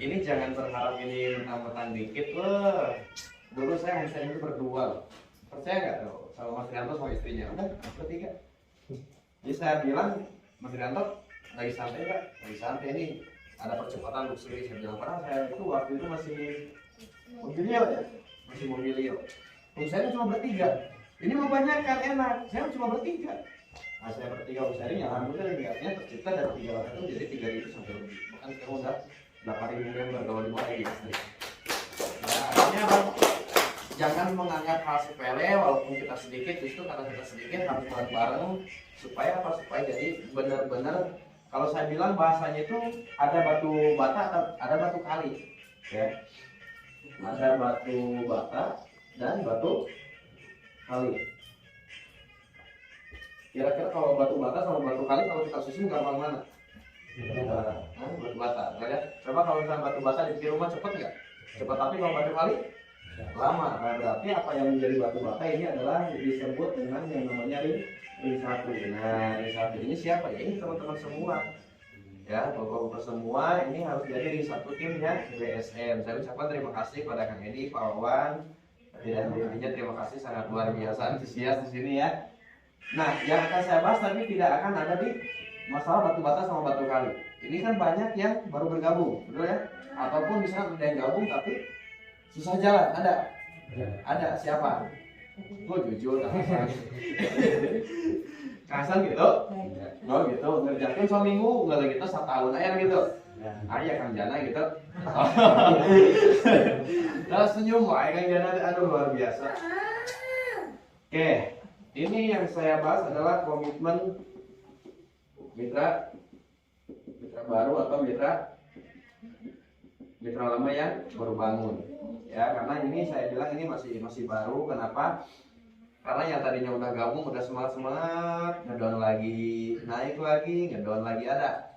Ini jangan berharap ini mentang-mentang dikit loh. Dulu saya homestay itu berdua loh. Percaya nggak tuh sama Mas Rianto sama istrinya? Udah bertiga. Jadi saya bilang, Mas Rianto lagi santai nggak? Lagi santai nih. Ada percepatan luxury. Saya bilang padahal saya itu waktu itu masih mobilio ya, masih mobilio. Saya cuma bertiga. Ini mau banyak kan enak. Saya cuma bertiga. Nah saya bertiga usahanya, alhamdulillah lihatnya tercipta dari 300 itu jadi 3.000 sampai lebih. Bahkan sekarang udah 8.000 member kalau dimulai di istri. Nah artinya apa? Jangan menganggap hal sepele walaupun kita sedikit, justru karena kita sedikit harus bareng-bareng supaya apa? Supaya jadi benar-benar kalau saya bilang bahasanya itu ada batu bata, ada batu kali, ya. Ada batu bata dan batu kali. Kira-kira kalau batu bata sama batu kali kalau kita susun gampang mana? Batu bata. Coba kalau misalnya batu bata di rumah cepet nggak? Cepet, tapi kalau batu kali lama. Nah, berarti apa yang menjadi batu bata ini adalah disebut dengan yang namanya ring satu. Nah, ring satu ini siapa? Ya ini teman-teman semua. Ya, bapak-bapak semua ini harus jadi ring satu timnya BSM. Saya ucapkan terima kasih pada Kang Edi, Pak Wawan. Tidak hentinya terima kasih, sangat luar biasa antusias di sini ya. Nah, yang akan saya bahas tapi tidak akan ada di masalah batu bata sama batu kali. Ini kan banyak yang baru bergabung, betul ya? Ataupun misalnya ada yang gabung tapi susah jalan, ada? Ada, siapa? Oh jujur, Kasan gitu? Oh gitu, ngerjakan seminggu, nggak gitu, 1 tahun aja gitu. Ayah Kang Jana gitu. Nah senyum, Kang Jana, aduh luar biasa. Oke. Ini yang saya bahas adalah komitmen mitra baru atau mitra lama yang baru bangun. Ya, karena ini saya bilang ini masih baru. Kenapa? Karena yang tadinya udah gabung, udah semangat, ngedown lagi, naik lagi, ngedown lagi ada.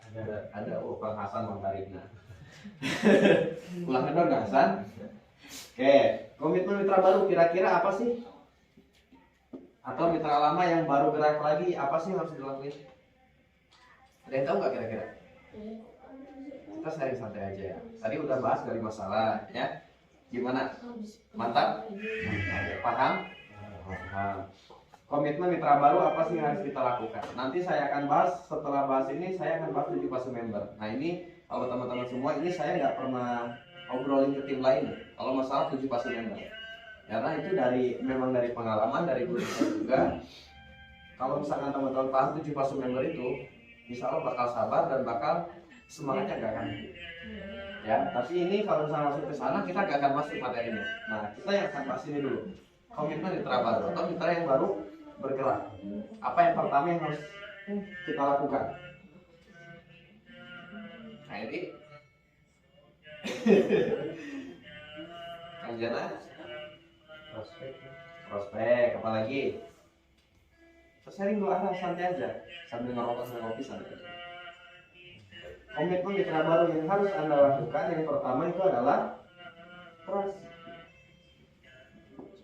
Oh, Bang Hasan, Bang Tarikna. Ulang ngedown Bang Hasan. Oke, komitmen mitra baru kira-kira apa sih? Atau mitra lama yang baru gerak lagi, apa sih yang harus dilakuin? Ada yang tahu nggak kira-kira? Kita sharing santai aja ya. Tadi udah bahas dari masalah ya. Gimana? Mantap? Paham? Paham. Komitmen mitra baru apa sih yang harus kita lakukan? Nanti saya akan bahas, setelah bahas ini saya akan bahas 7 fase member. Nah ini kalau teman-teman semua ini saya nggak pernah obrolin ke tim lain kalau masalah 7 fase member. Karena itu memang dari pengalaman, dari guru saya juga. Kalau misalkan teman-teman paham 7 fase member itu, insya Allah bakal sabar dan bakal semangatnya gak akan. Ya, tapi ini kalau misalnya masuk ke sana kita gak akan masuk materinya. Nah, kita yang akan bahas ini dulu. Komitmen mitra baru atau mitra yang baru bergerak. Apa yang pertama yang harus kita lakukan? Nah, ini Kang Jana. Prospek, apalagi? Sharing dulu santai aja sambil ngerokok sambil ngopi santai. Komitmen mitra baru yang harus Anda lakukan yang pertama itu adalah trust.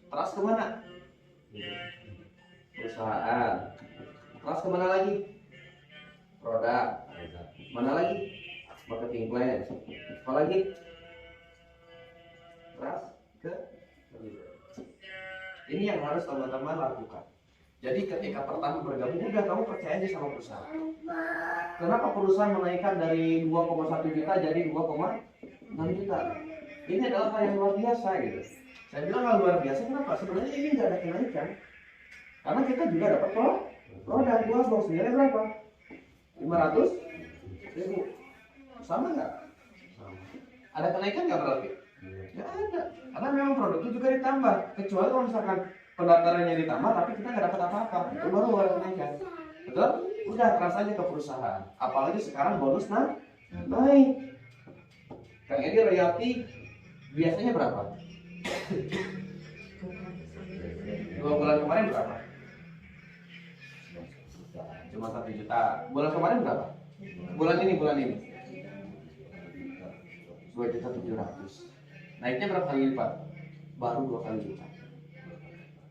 Trust kemana? Perusahaan. Trust kemana lagi? Produk. Mana lagi? Marketing plan. Apa lagi? Trust ke ini yang harus teman-teman lakukan. Jadi ketika pertama bergabung, udah kamu percaya aja sama perusahaan. Kenapa perusahaan menaikkan dari 2,1 juta jadi 2,6 juta? Ini adalah hal yang luar biasa gitu. Saya bilang hal luar biasa, kenapa? Sebenarnya ini nggak ada kenaikan. Karena kita juga dapat produk gua bos sendiri berapa? 500.000. Sama nggak? Ada kenaikan nggak berarti? Nggak ada. Karena memang produk itu juga ditambah. Kecuali kalau misalkan pendaftarannya ditambah tapi kita nggak dapat apa-apa, itu baru ada kenaikan. Betul? Udah keras aja ke perusahaan. Apalagi sekarang bonus naik. Kang Edi royalti biasanya berapa? 2 bulan kemarin berapa? Cuma 1 juta. Bulan kemarin berapa? Bulan ini 2.700.000. Naiknya berapa kali lipat? Baru 2 kali lipat.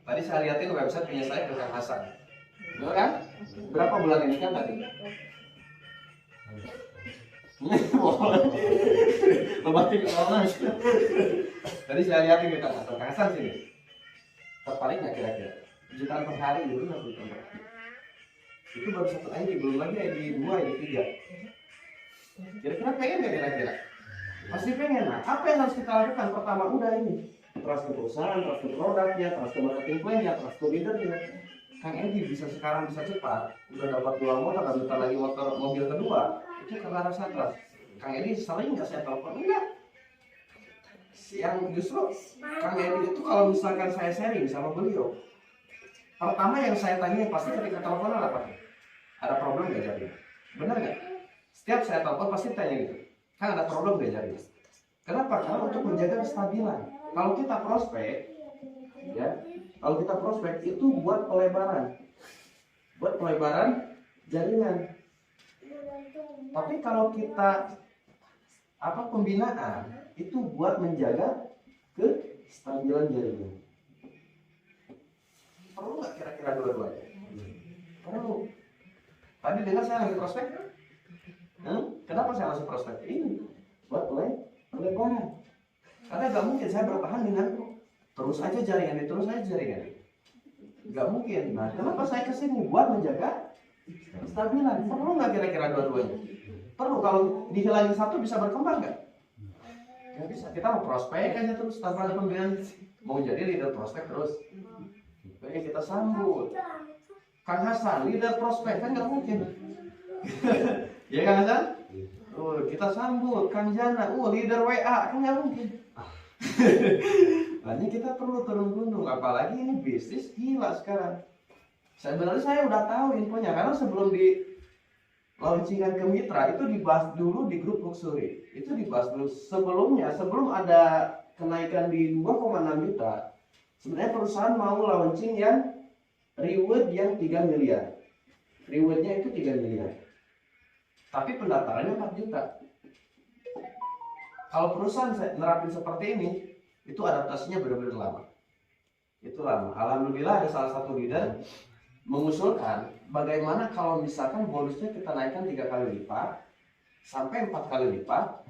Tadi saya lihatin website punya saya ke Kang Hasan. Betul kan? Berapa bulan ini kan tadi? Lebatin orang. Tadi saya lihatin kita kantor Kang Hasan sini. Tertarik nggak kira-kira? Jutaan per hari dulu nggak jutaan per hari. Itu baru satu ID, belum lagi ID 2, ID 3. Kira-kira pengen nggak kira-kira? Pasti pengen. Nah, apa yang harus kita lakukan? Pertama udah ini. Trust ke perusahaan, trust ke produknya, trust ke marketing plan-nya, trust ke leader-nya. Kang Edi bisa sekarang bisa cepat, udah dapat 2 motor, dan bentar lagi mobil kedua, itu karena rasa trust. Kang Edi sering nggak saya telepon? Enggak. Yang justru Kang Edi itu kalau misalkan saya sharing sama beliau, pertama yang saya tanya pasti ketika telepon apa? Ada problem nggak jadi? Benar nggak? Setiap saya telepon pasti tanya gitu. Kan ada problem nggak jadi? Kenapa? Karena untuk menjaga kestabilan. Kalau kita prospek, ya, kalau kita prospek itu buat pelebaran jaringan. Tapi kalau kita pembinaan itu buat menjaga kestabilan jaringan. Perlu nggak kira-kira dua-duanya? Perlu. Tadi dengar saya lagi prospek? Kenapa saya masih prospek? Ini buat pelebaran. Karena nggak mungkin saya bertahan dengan terus aja jaringan. Nggak mungkin. Nah, kenapa saya kesini? Buat menjaga kestabilan. Perlu nggak kira-kira dua-duanya? Perlu. Kalau dihilangin satu bisa berkembang nggak? Nggak bisa. Kita mau prospek aja terus tanpa ada pembinaan. Mau jadi leader prospek terus. Baik, kita sambut Kang Hasan, leader prospek, kan nggak mungkin. Ya Kang Hasan? Kita sambut Kang Jana, leader WA, kan nggak mungkin. Makanya kita perlu turun gunung, apalagi ini bisnis gila sekarang. Sebenarnya saya udah tahu infonya, karena sebelum di launchingkan ke mitra itu dibahas dulu di grup Luxury. Itu dibahas dulu sebelumnya, sebelum ada kenaikan di 2,6 juta. Sebenarnya perusahaan mau launching yang reward yang 3 miliar. Rewardnya itu 3 miliar. Tapi pendaftarannya 4 juta. Kalau perusahaan nerapin seperti ini, itu adaptasinya benar-benar lama. Itu lama. Alhamdulillah ada salah satu leader mengusulkan bagaimana kalau misalkan bonusnya kita naikkan 3 kali lipat sampai 4 kali lipat,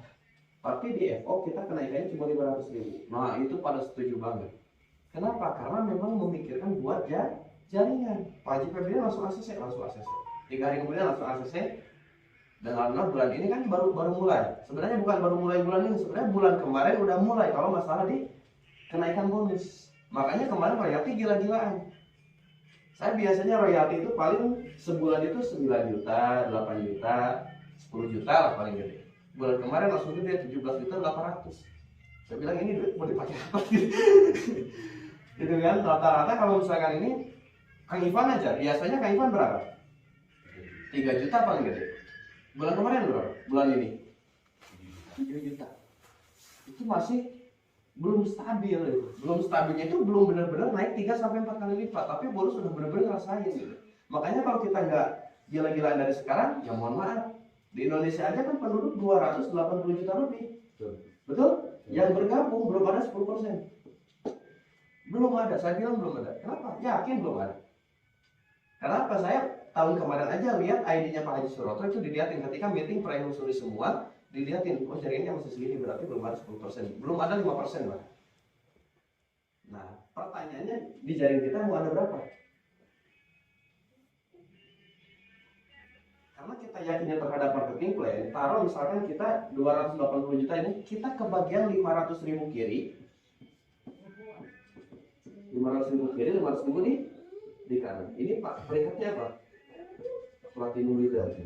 tapi di FO kita kenaikannya cuma 500.000. Nah, itu pada setuju banget. Kenapa? Karena memang memikirkan buat jaringan. Pak Haji Febrian langsung ACC. 3 hari kemudian langsung ACC. Dan alhamdulillah bulan ini kan baru mulai. Sebenarnya bukan baru mulai bulan ini, sebenarnya bulan kemarin udah mulai kalau masalah di kenaikan bonus. Makanya kemarin royalti gila-gilaan. Saya biasanya royalti itu paling sebulan itu 9 juta, 8 juta, 10 juta lah paling gede. Bulan kemarin langsung gede 17 juta 800. Saya bilang ini duit mau dipakai apa gitu. Gitu kan, rata-rata kalau misalkan ini Kang Ivan aja, biasanya Kang Ivan berapa? 3 juta paling gede. Bulan kemarin berapa? Bulan ini 3 juta. Itu masih belum stabil itu. Belum stabilnya itu belum benar-benar naik 3-4 kali lipat, tapi bonus sudah benar-benar rasain gitu. Makanya kalau kita nggak gila-gilaan dari sekarang, ya mohon maaf. Di Indonesia aja kan penduduk 280 juta lebih. Betul? Yang bergabung belum ada 10%. Belum ada, saya bilang belum ada. Kenapa? Yakin belum ada. Kenapa? Saya tahun kemarin aja lihat ID-nya Pak Haji Suroto itu dilihatin ketika meeting Prime Suri semua, dilihatin, jaringannya masih segini, berarti belum ada 10%. Belum ada 5% lah. Nah, pertanyaannya di jaring kita mau ada berapa? Karena kita yakinnya terhadap marketing plan, taruh misalkan kita 280 juta ini, kita kebagian 500.000 kiri, 500.000 kiri, 500.000 di kanan. Ini Pak, peringkatnya apa? Platinum leader.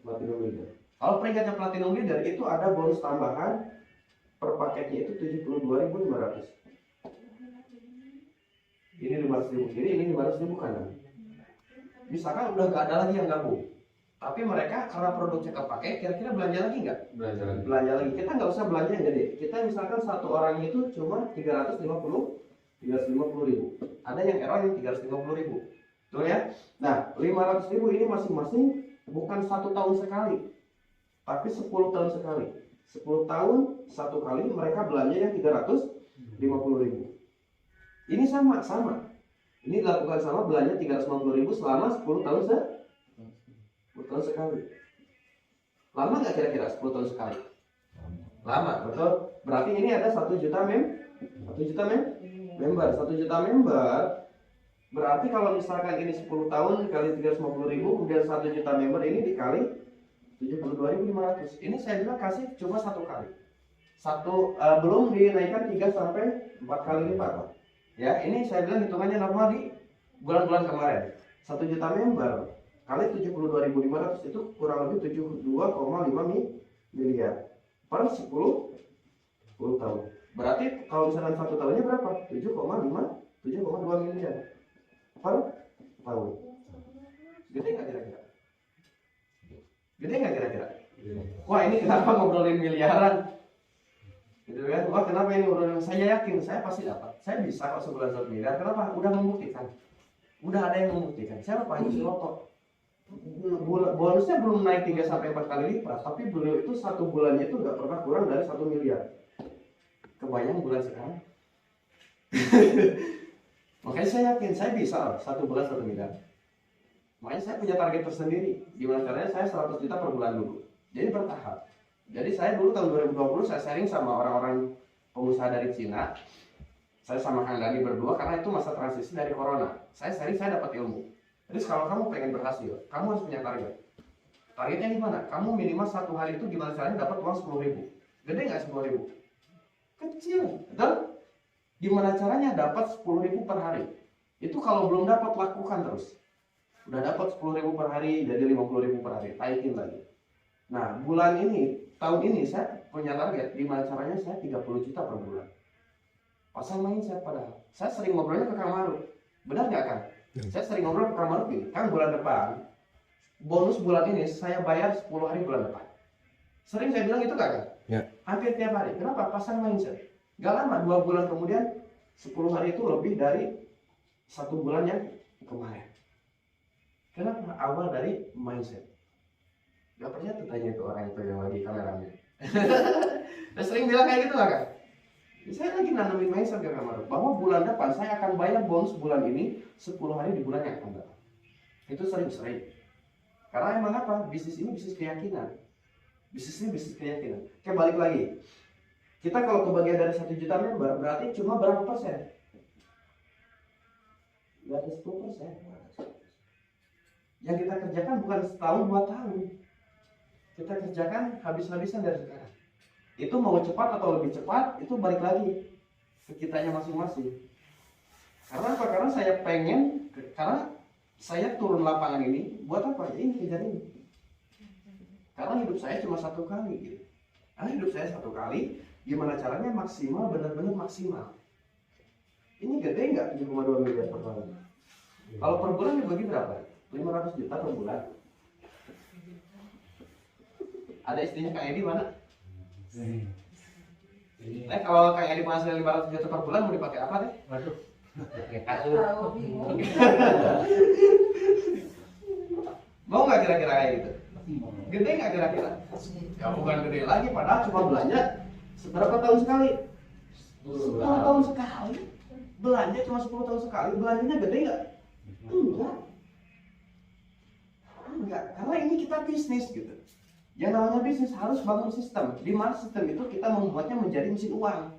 Platinum leader. Kalau peringkatnya Platinum leader itu ada bonus tambahan per paketnya itu 72.500. Ini 500.000 kiri, ini 500.000 kanan. Misalkan udah nggak ada lagi yang gabung, tapi mereka karena produknya kepake, kira-kira belanja lagi nggak? Belanja lagi. Kita nggak usah belanja yang gede. Kita misalkan satu orang itu cuma 350.000. Ada yang error yang 350.000. Betul ya? Nah, 500.000 ini masing-masing bukan 1 tahun sekali, tapi 10 tahun sekali. 10 tahun 1 kali mereka belanja yang 350.000. Ini sama. Ini dilakukan sama, belanja 350.000 selama 10 tahun sekali. Lama nggak kira-kira 10 tahun sekali? Lama, betul. Berarti ini ada 1 juta member. 1 juta member. Berarti kalau misalkan ini 10 tahun kali 350.000, kemudian 1 juta member ini dikali 72.500. Ini saya bilang kasih cuma 1 kali. Belum dinaikkan 3 sampai 4 kali lipat, Pak. Ya, ini saya bilang hitungannya normal di bulan-bulan kemarin. 1 juta member kali 72.500 itu kurang lebih 72,5 miliar per 10 tahun. Berarti kalau misalkan 1 tahunnya berapa? 7,2 miliar per tahun. Gede nggak kira-kira? Gede nggak kira-kira? Wah, ini kenapa ngobrolin miliaran? Gitu kan? Wah, kenapa ini ngobrolin? Saya yakin saya pasti dapat. Saya bisa kok sebulan 1 miliar. Kenapa? Udah membuktikan. Udah ada yang membuktikan. Siapa Pak Haji Suroto? Bonusnya belum naik 3 sampai 4 kali lipat, tapi beliau itu 1 bulannya itu nggak pernah kurang dari 1 miliar. Kebayang bulan sekarang? Makanya saya yakin saya bisa 1 bulan 1 miliar. Makanya saya punya target tersendiri. Gimana caranya? Saya 100 juta per bulan dulu. Jadi bertahap. Jadi saya dulu tahun 2020 saya sharing sama orang-orang pengusaha dari Cina. Saya sama Kang Dani berdua karena itu masa transisi dari corona. Saya sharing, saya dapat ilmu. Jadi kalau kamu pengen berhasil, kamu harus punya target. Targetnya gimana? Kamu minimal 1 hari itu gimana caranya dapat uang 10.000. Gede nggak 10.000? Kecil. Dan gimana caranya dapat 10.000 per hari? Itu kalau belum dapat, lakukan terus. Udah dapat 10.000 per hari, jadi 50.000 per hari, taikin lagi. Nah, tahun ini saya punya target, gimana caranya saya 30 juta per bulan. Pasal mindset padahal. Saya sering ngobrolnya ke Kang Maruf. Benar nggak Kang? Saya sering ngobrol ke Kang Maruf ini. Kang, bulan depan, bonus bulan ini saya bayar 10 hari bulan depan. Sering saya bilang itu Kang? Ya. Hampir tiap hari. Kenapa? Pasang mindset. Gak lama, 2 bulan kemudian 10 hari itu lebih dari 1 bulan yang kemarin. Kenapa? Awal dari mindset. Gak percaya tuh tanya itu orang itu yang lagi kameranya. Saya sering bilang kayak gitu Kang. Saya lagi nanamin mindset ke Kang Maruf bahwa bulan depan saya akan bayar bonus bulan ini 10 hari di bulan yang akan datang. Itu sering-sering. Karena emang apa? Bisnis ini bisnis keyakinan. Bisnis ini bisnis keyakinan. Oke, balik lagi. Kita kalau kebagian dari 1 juta member berarti cuma berapa persen? Gak ada 10%. Yang kita kerjakan bukan setahun 2 tahun. Kita kerjakan habis-habisan dari sekarang. Itu mau cepat atau lebih cepat, itu balik lagi ke kitanya masing-masing. Karena apa? Karena saya turun lapangan ini buat apa? Ya ini kejar ini. Karena hidup saya cuma 1 kali gitu. Karena hidup saya 1 kali, gimana caranya maksimal, benar-benar maksimal. Ini gede nggak 7,2 miliar per tahun? Kalau per bulan dibagi berapa? 500 juta per bulan. Ada istrinya Kang Edi mana? Kalau Kang Edi penghasilan 500 juta per bulan mau dipakai apa deh? Waduh. Mau nggak kira-kira kayak gitu? Gede nggak kira-kira? Ya bukan gede lagi, padahal cuma belanja seberapa tahun sekali? 10 tahun sekali. Belanja cuma 10 tahun sekali. Belanjanya gede nggak? Enggak. Karena ini kita bisnis gitu. Yang namanya bisnis harus bangun sistem. Di mana sistem itu kita membuatnya menjadi mesin uang.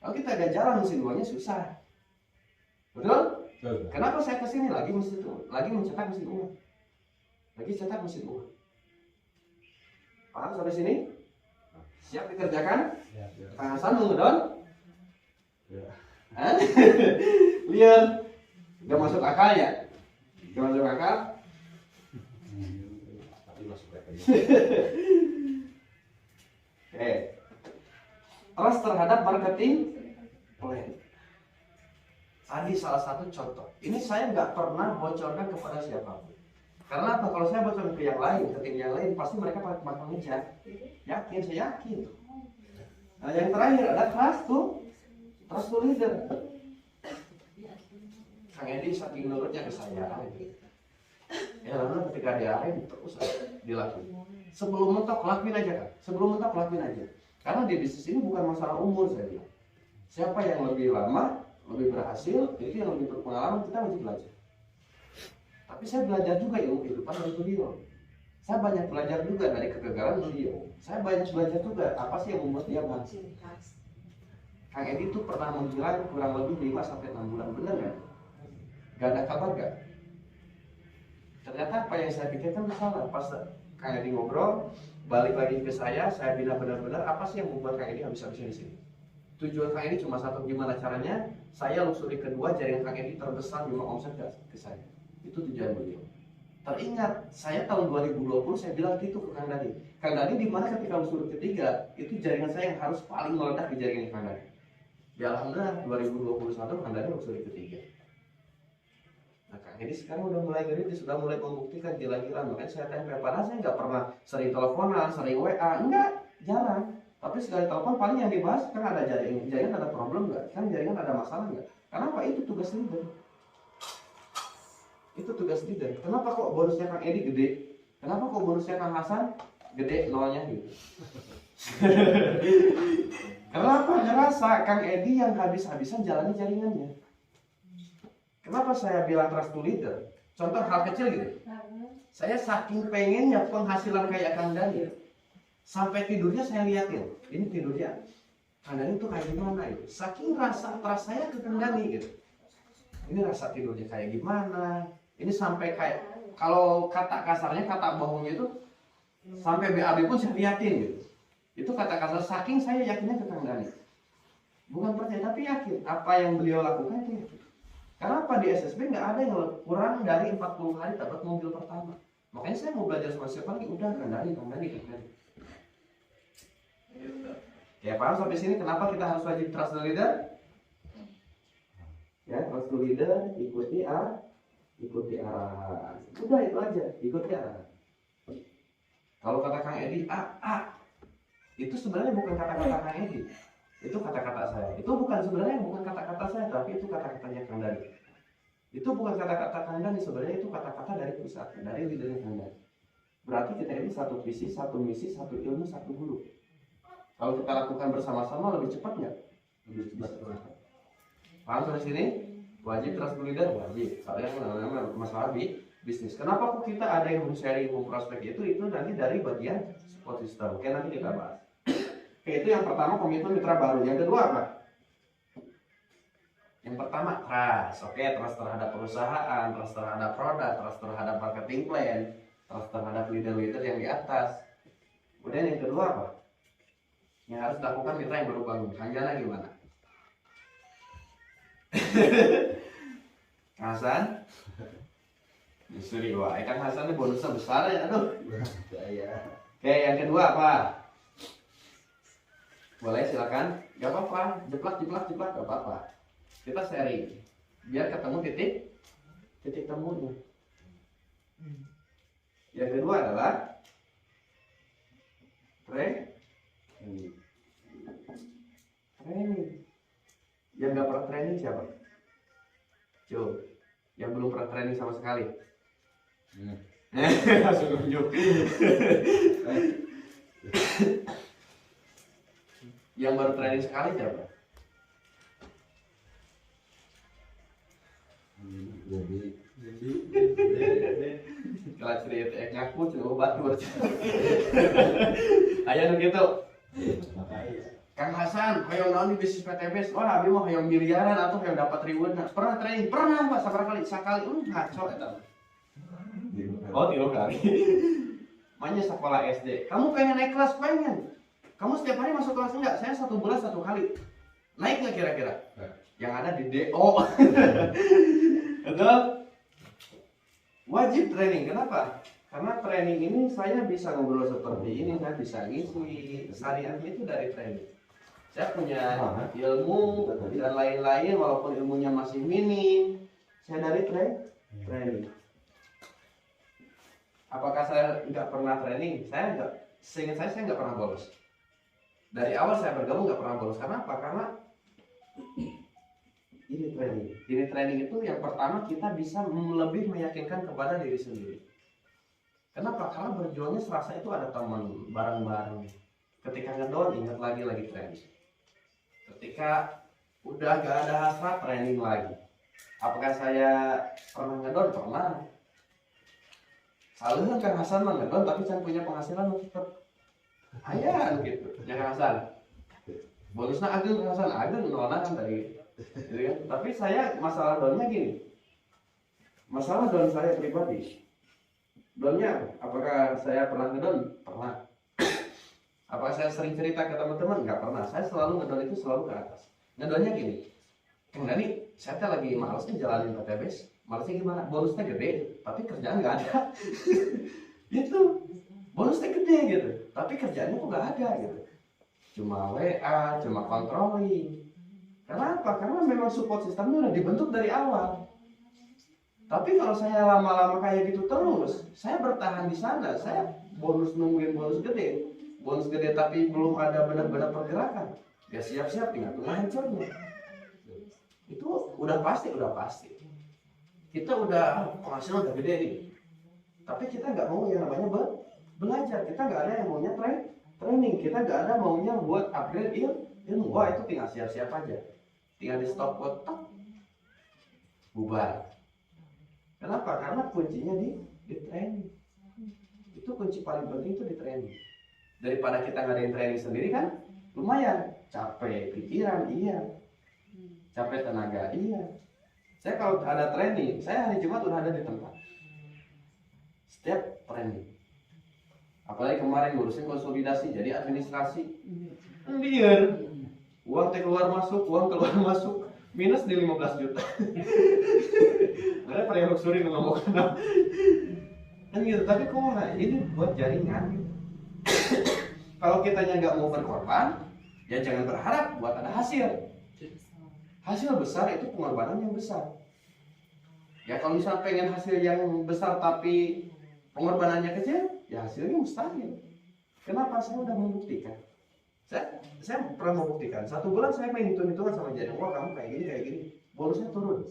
Kalau kita gak jalan mesin uangnya susah. Betul? Kenapa saya kesini lagi mencetak mesin uang? Lagi cetak mesin uang. Paham sampai sini? Siap dikerjakan? Kang Hasan nunggu dong? Lihat, udah masuk akal ya? Udah masuk akal? Oke. Trust terhadap marketing plan. Tadi salah satu contoh. Ini saya nggak pernah bocorkan kepada siapapun. Karena apa? Kalau saya bocorkan ke yang lain, ke tim yang lain, pasti mereka bakal ngejar. Yakin, saya yakin. Nah, yang terakhir ada trust to leader. Kang Edi saking nurutnya ke saya. Ya lalu ketika diarahin terus dilakuin. Sebelum mentok lakuin aja Kang. Sebelum mentok lakuin aja. Karena di bisnis ini bukan masalah umur saya bilang. Siapa yang lebih lama, lebih berhasil, itu yang lebih berpengalaman, kita wajib belajar. Tapi saya belajar juga ilmu kehidupan dari beliau. Saya banyak belajar juga dari kegagalan beliau. Saya banyak belajar juga apa sih yang membuat dia bangkit. Kang Edi itu pernah menghilang kurang lebih 5-6 bulan, bener nggak? Gak ada kabar gak? Ternyata apa yang saya pikirkan salah. Pas Kang Edi ngobrol, balik lagi ke saya bina benar-benar apa sih yang membuat Kang Edi habis-habisan di sini. Tujuan Kang Edi cuma satu, gimana caranya saya lusuri kedua jaringan Kang Edi terbesar memang omset ke saya. Itu tujuan beliau. Teringat, saya tahun 2020 saya bilang gitu ke Kang Dani. Kang Dani di mana ketika lusuri ketiga, itu jaringan saya yang harus paling meledak di jaringan Kang Dani. Ya alhamdulillah 2021 Kang Dani lusuri ketiga. Nah Kang Edi sekarang udah mulai geritis, sudah mulai membuktikan gila-gilaan. Makanya saya tempel, padahal saya nggak pernah sering teleponan, sering WA, enggak, jarang. Tapi sekali telepon paling yang dibahas kan ada jaringan ada problem nggak, kan jaringan ada masalah nggak. Kenapa? Itu tugas leader. Itu tugas leader. Kenapa kok bonusnya Kang Edi gede? Kenapa kok bonusnya Kang Hasan gede nolnya gitu? Kenapa? Ngerasa Kang Edi yang habis-habisan jalani jaringannya. Kenapa saya bilang trust to leader? Contoh hal kecil gitu. Saya saking pengennya penghasilan kayak Kang Dani, sampai tidurnya saya liatin. Ini tidurnya Kang Dani itu kayak gimana itu? Saking rasa trust saya ke Kang Dani gitu. Ini rasa tidurnya kayak gimana? Ini sampai kayak, kalau kata kasarnya, kata bohongnya itu sampai BAB pun saya liatin gitu. Itu kata kasar, saking saya yakinnya ke Kang Dani. Bukan percaya tapi yakin apa yang beliau lakukan itu yakin. Karena apa, di SSB nggak ada yang kurang dari 40 hari dapat mobil pertama. Makanya saya mau belajar sama siapa lagi, udah Kang Dani. Ya paham sampai sini kenapa kita harus wajib trust the leader? Ya, trust the leader, ikuti arahan. Udah itu aja, ikuti arahan. Kalau kata Kang Edi, itu sebenarnya bukan kata-kata Kang Edi. Itu kata-kata saya. Itu sebenarnya bukan kata-kata saya, tapi itu kata-katanya Kang Dani. Itu bukan kata-kata Kang Dani, sebenarnya itu kata-kata dari pusat, dari leadernya Kang Dani. Berarti kita ini satu visi, satu misi, satu ilmu, satu guru. Kalau kita lakukan bersama-sama lebih cepat nggak? Lebih cepat. Paham sampai sini? Wajib trust leader, wajib. Soalnya masalah bisnis. Kenapa kok kita ada yang sharing ilmu prospek itu nanti dari bagian support system. Oke, nanti kita bahas. Oke, itu yang pertama, komitmen mitra baru. Yang kedua apa? Yang pertama trust. Oke, trust terhadap perusahaan, trust terhadap produk, trust terhadap marketing plan, trust terhadap leader-leader yang di atas. Kemudian yang kedua apa? Yang harus dilakukan mitra yang baru bangun. Kang Jana gimana? Kang Hasan? Disuruh, wah, Kang Hasan ini bonusnya besar ya, aduh. Oke, yang kedua apa? Boleh silakan, gak apa-apa, jeplak, gak apa-apa. Kita sharing, biar ketemu titik temunya. Yang kedua adalah training. Yang gak pernah training siapa? Coba, yang belum pernah training sama sekali. Langsung nunjuk. Yang baru training sekali siapa? Kalau cerita ngaku coba batur. Ayo gitu. Kang Hasan, hoyong naon di bisnis PTBS? Wah, abi mah hoyong miliaran atau hoyong dapat ribuan. Pernah training? Pernah, Pak. Sekali. Ngaco eta. Oh, 3 kali. Makanya sekolah SD. Kamu pengen naik kelas? Pengen. Kamu setiap hari masuk kelas enggak? Saya 1 bulan 1 kali. Naik nggak kira-kira? Yang ada di DO. Betul? Wajib training. Kenapa? Karena training ini saya bisa ngobrol seperti ini, saya bisa ngisi. Syariatnya itu dari training. Saya punya ilmu dan lain-lain, walaupun ilmunya masih minim. Saya dari training. Apakah saya nggak pernah training? Saya nggak. Seingat saya nggak pernah bolos. Dari awal saya bergabung nggak pernah bolos. Karena apa? Karena ini training. Ini training itu yang pertama kita bisa lebih meyakinkan kepada diri sendiri. Kenapa? Karena berjuangnya serasa itu ada teman bareng-bareng. Ketika ngedown ingat lagi training. Ketika udah gak ada hasrat training lagi. Apakah saya pernah ngedown? Pernah. Kalau kan Hasan mah ngedon tapi can punya penghasilan tetap ayan gitu. Ya Kang Hasan. Bonusnya ageng Kang Hasan, ageng nolana kan tadi. Gitu kan. Tapi saya masalah donnya gini. Masalah don saya pribadi. Donnya apakah saya pernah ngedon? Pernah. Apakah saya sering cerita ke teman-teman? Nggak pernah. Saya selalu ngedon itu selalu ke atas. Ngedonnya gini. Kang Dani, saya lagi males nih jalanin PTBS. Malesnya gimana? Bonusnya gede, tapi kerjaan nggak ada. Gitu. Bonusnya gede gitu, tapi kerjaannya tuh nggak ada gitu. Cuma WA, cuma controlling. Kenapa? Karena memang support sistemnya udah dibentuk dari awal. Tapi kalau saya lama-lama kayak gitu terus, saya bertahan di sana. Saya bonus nungguin bonus gede tapi belum ada benar-benar pergerakan. Ya siap-siap tinggal tunggu hancurnya. Itu udah pasti. Kita udah penghasilan udah gede nih, tapi kita nggak mau yang namanya belajar. Kita nggak ada yang maunya training. Kita nggak ada maunya buat upgrade ilmu. Wah itu tinggal siap-siap aja, tinggal di stop kotak bubar. Kenapa? Karena kuncinya di training. Itu kunci paling penting itu di training. Daripada kita ngadain training sendiri kan lumayan capek pikiran, iya, capek tenaga, iya. Saya kalau ada training, saya hari Jumat udah ada di tempat. Setiap training. Apalagi kemarin ngurusin konsolidasi, jadi administrasi. Biar uang keluar masuk, minus di 15 juta. Ada pernah luxury ngomong kenapa? Kan gitu, tapi kok ini buat jaringan. Kalau kitanya nggak mau berkorban, ya jangan berharap buat ada hasil. Hasil besar itu pengorbanan yang besar. Ya kalau misalnya pengen hasil yang besar tapi pengorbanannya kecil, ya hasilnya mustahil. Kenapa? Saya udah membuktikan. Saya pernah membuktikan. 1 bulan saya main hitung-hitungan sama jaringan. Wah kamu kayak gini, bonusnya turun.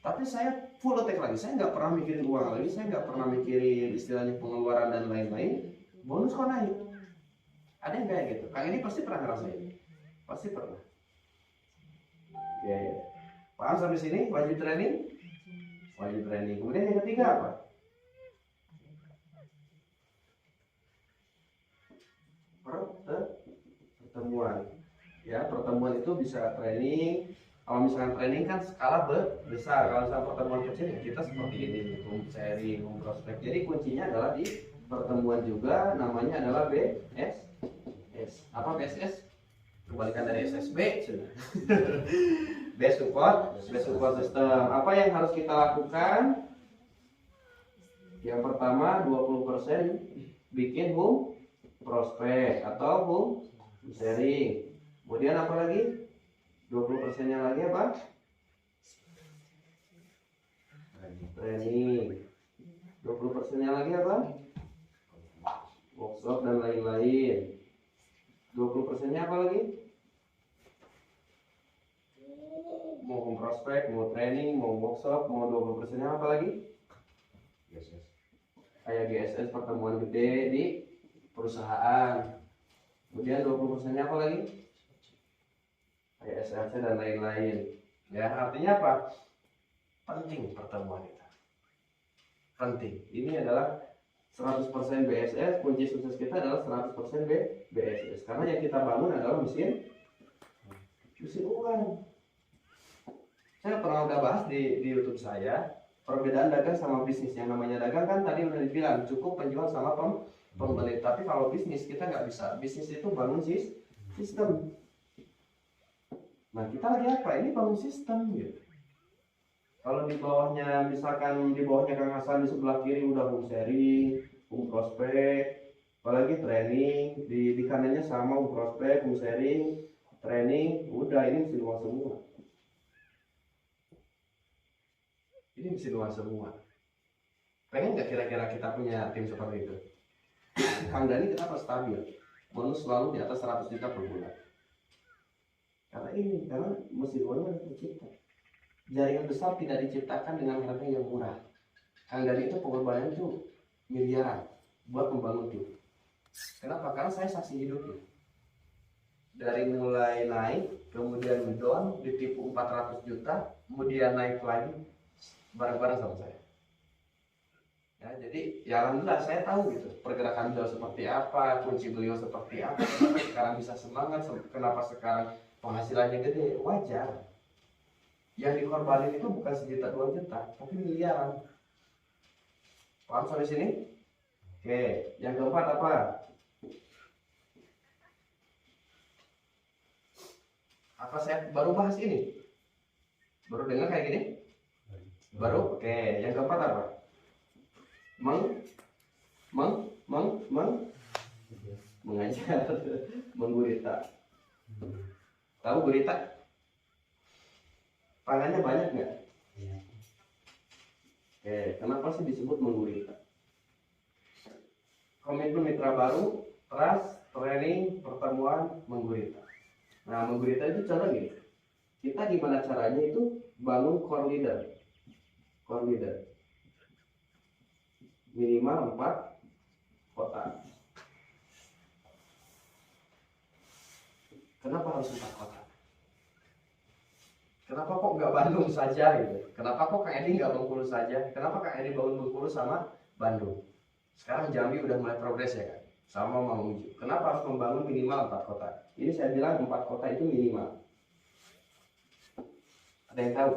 Tapi saya full attack lagi. Saya nggak pernah mikirin uang lagi. Saya nggak pernah mikirin istilahnya pengeluaran dan lain-lain. Bonus kok naik. Ada yang kayak gitu. Kang ini pasti pernah ngerasain. Pasti pernah. Ya. Paham sampai sini? Wajib training. Kemudian yang ketiga apa? Pertemuan. Ya, pertemuan itu bisa training. Kalau misalkan training kan skala besar. Kalau misalkan pertemuan kecil ya kita seperti ini, sharing, prospek. Jadi kuncinya adalah di pertemuan juga. Namanya adalah BSS. Apa BSS? Kebalikan dari SSB. Best support system. Apa yang harus kita lakukan? Yang pertama 20% bikin home prospek atau home sharing. Kemudian apa lagi? 20%-nya lagi apa? Training. 20%-nya lagi apa? Workshop dan lain-lain. 20%-nya apa lagi? Mau home prospek, mau training, mau workshop, mau 20%-nya apa lagi? GSS. Kayak GSS pertemuan gede di perusahaan. Kemudian 20%-nya apa lagi? Kayak SLC dan lain-lain. Ya, artinya apa? Penting pertemuan itu. Penting. Ini adalah 100% BSS, kunci sukses kita adalah 100% BSS. Karena yang kita bangun adalah mesin uang. Saya pernah udah bahas di YouTube saya perbedaan dagang sama bisnis. Yang namanya dagang kan tadi udah dibilang cukup penjual sama pembeli. Tapi kalau bisnis kita nggak bisa. Bisnis itu bangun sistem. Nah kita lagi apa? Ini bangun sistem gitu. Kalau di bawahnya misalkan di bawahnya Kang Hasan di sebelah kiri udah home sharing, home prospek, apalagi training di kanannya sama home prospek, home sharing, training, udah ini mesti luas semua. Ini mesti luas semua. Pengen nggak kira-kira kita punya tim seperti itu? Kang Dani kenapa stabil? Bonus selalu di atas 100 juta per bulan. Karena mesin uangnya ada tercipta. Jaringan besar tidak diciptakan dengan harga yang murah. Kang Dani itu pengorbanan itu miliaran buat membangun tim. Kenapa? Karena saya saksi hidupnya. Dari mulai naik, kemudian down, ditipu 400 juta, kemudian naik lagi bareng-bareng sama saya. Ya, jadi ya alhamdulillah saya tahu gitu pergerakan beliau seperti apa, kunci beliau seperti apa, kenapa sekarang bisa semangat, kenapa sekarang penghasilannya gede, wajar. Yang dikorbanin itu bukan 1 juta 2 juta, tapi miliaran. Paham sampai sini? Oke, yang keempat apa? Apa saya baru bahas ini? Baru dengar kayak gini? Baru? Oke, yang keempat apa? Mengajar, menggurita. Tahu gurita? Tangannya banyak nggak? Oke, kenapa sih disebut menggurita? Komitmen mitra baru, trust, training, pertemuan, menggurita. Nah, menggurita itu cara gini. Kita gimana caranya itu bangun core leader. Core leader. Minimal 4 kota. Kenapa harus 4 kota? Kenapa kok nggak Bandung saja gitu? Kenapa kok Kang Edi nggak Bengkulu saja? Kenapa Kang Edi bangun Bengkulu sama Bandung? Sekarang Jambi udah mulai progres ya kan? Sama Mamuju. Kenapa harus membangun minimal 4 kota? Ini saya bilang 4 kota itu minimal. Ada yang tahu?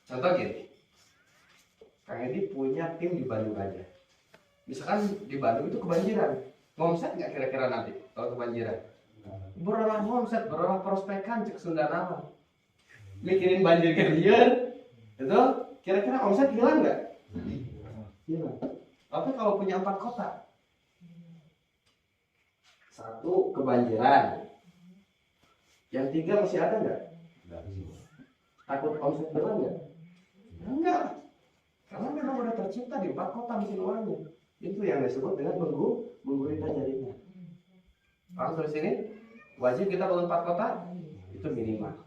Contoh gini, Kang Edi punya tim di Bandung aja. Misalkan di Bandung itu kebanjiran, ngomset nggak kira-kira nanti kalau kebanjiran? Berolah ngomset, berolah prospekan cek Sunda nama. Mikirin banjir ke dia, itu kira-kira omset hilang nggak? Hilang. Tapi kalau punya 4 kota, 1 kebanjiran, yang 3 masih ada nggak? Takut omset hilang nggak? Enggak. Karena memang udah tercipta di 4 kota mesin uangnya. Itu yang disebut dengan menggurita jadinya. Paham dari sini? Wajib kita bangun 4 kota itu minimal.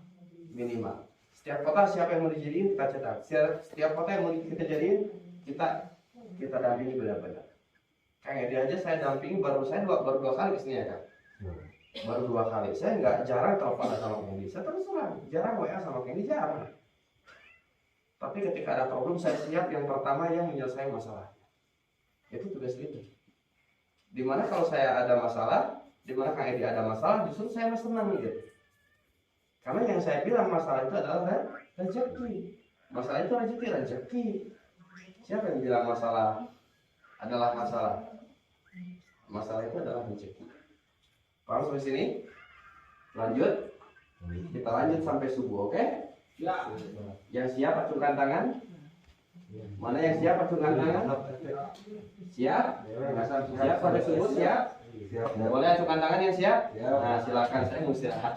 Setiap kota siapa yang mau dijadiin kita cetak. Setiap kota yang mau kita jadiin kita dampingi benar-benar. Kang Edi aja saya dampingi baru 2 kali kesini ya kan. Baru 2 kali. Saya nggak jarang telepon sama Kang Edi. Saya terus terang jarang WA sama Kang Edi, jarang. Tapi ketika ada problem saya siap yang pertama yang menyelesaikan masalah. Itu tugas itu. Dimana kalau saya ada masalah, dimana Kang Edi ada masalah, justru saya senang gitu. Karena yang saya bilang masalah itu adalah rezeki. Masalah itu rezeki. Siapa yang bilang masalah adalah masalah? Masalah itu adalah rezeki. Paham sampai sini? Lanjut. Kita lanjut sampai subuh, oke? Ya. Yang siap acungkan tangan. Mana yang siap acungkan tangan? Siap? Siap pada subuh siap? Boleh acungkan tangan yang siap? Nah silakan, saya mau istirahat.